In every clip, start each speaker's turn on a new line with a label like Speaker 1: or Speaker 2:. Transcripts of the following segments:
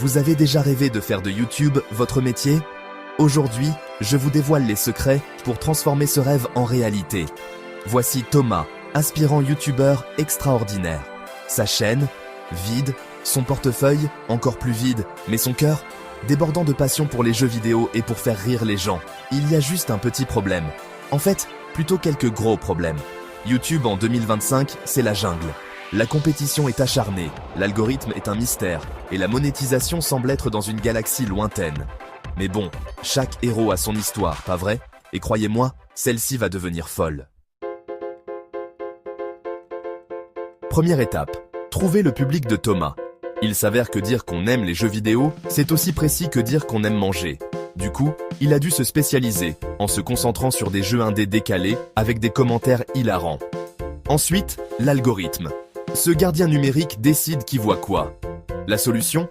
Speaker 1: Vous avez déjà rêvé de faire de YouTube votre métier? Aujourd'hui, je vous dévoile les secrets pour transformer ce rêve en réalité. Voici Thomas, aspirant YouTubeur extraordinaire. Sa chaîne, vide, son portefeuille, encore plus vide, mais son cœur, débordant de passion pour les jeux vidéo et pour faire rire les gens. Il y a juste un petit problème. En fait, plutôt quelques gros problèmes. YouTube en 2025, c'est la jungle. La compétition est acharnée, l'algorithme est un mystère, et la monétisation semble être dans une galaxie lointaine. Mais bon, chaque héros a son histoire, pas vrai? Et croyez-moi, celle-ci va devenir folle. Première étape, trouver le public de Thomas. Il s'avère que dire qu'on aime les jeux vidéo, c'est aussi précis que dire qu'on aime manger. Du coup, il a dû se spécialiser, en se concentrant sur des jeux indés décalés, avec des commentaires hilarants. Ensuite, l'algorithme. Ce gardien numérique décide qui voit quoi. La solution?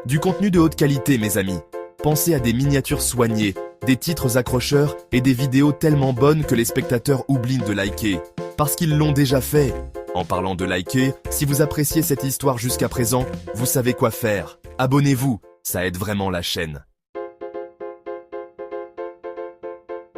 Speaker 1: Du contenu de haute qualité, mes amis. Pensez à des miniatures soignées, des titres accrocheurs et des vidéos tellement bonnes que les spectateurs oublient de liker. Parce qu'ils l'ont déjà fait. En parlant de liker, si vous appréciez cette histoire jusqu'à présent, vous savez quoi faire. Abonnez-vous, ça aide vraiment la chaîne.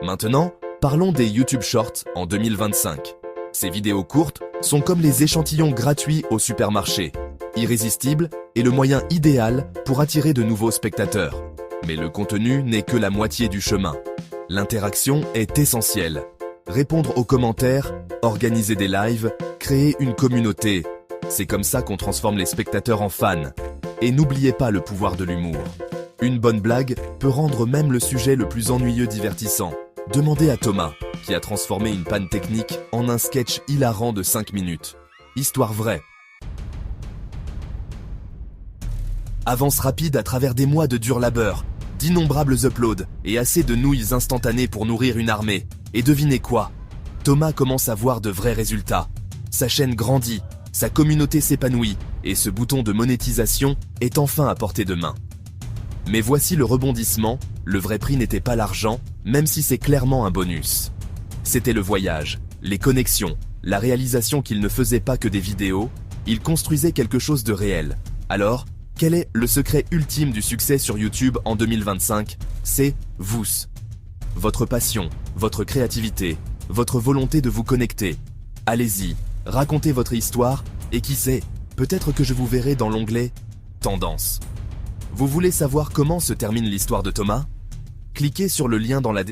Speaker 1: Maintenant, parlons des YouTube Shorts en 2025. Ces vidéos courtes sont comme les échantillons gratuits au supermarché, irrésistibles et le moyen idéal pour attirer de nouveaux spectateurs. Mais le contenu n'est que la moitié du chemin. L'interaction est essentielle. Répondre aux commentaires, organiser des lives, créer une communauté. C'est comme ça qu'on transforme les spectateurs en fans. Et n'oubliez pas le pouvoir de l'humour. Une bonne blague peut rendre même le sujet le plus ennuyeux divertissant. Demandez à Thomas, qui a transformé une panne technique en un sketch hilarant de 5 minutes. Histoire vraie. Avance rapide à travers des mois de dur labeur, d'innombrables uploads et assez de nouilles instantanées pour nourrir une armée. Et devinez quoi? Thomas commence à voir de vrais résultats. Sa chaîne grandit, sa communauté s'épanouit et ce bouton de monétisation est enfin à portée de main. Mais voici le rebondissement, le vrai prix n'était pas l'argent, même si c'est clairement un bonus. C'était le voyage, les connexions, la réalisation qu'il ne faisait pas que des vidéos, il construisait quelque chose de réel. Alors, quel est le secret ultime du succès sur YouTube en 2025? C'est vous. Votre passion, votre créativité, votre volonté de vous connecter. Allez-y, racontez votre histoire, et qui sait, peut-être que je vous verrai dans l'onglet « Tendance ». Vous voulez savoir comment se termine l'histoire de Thomas? Cliquez sur le lien dans la description.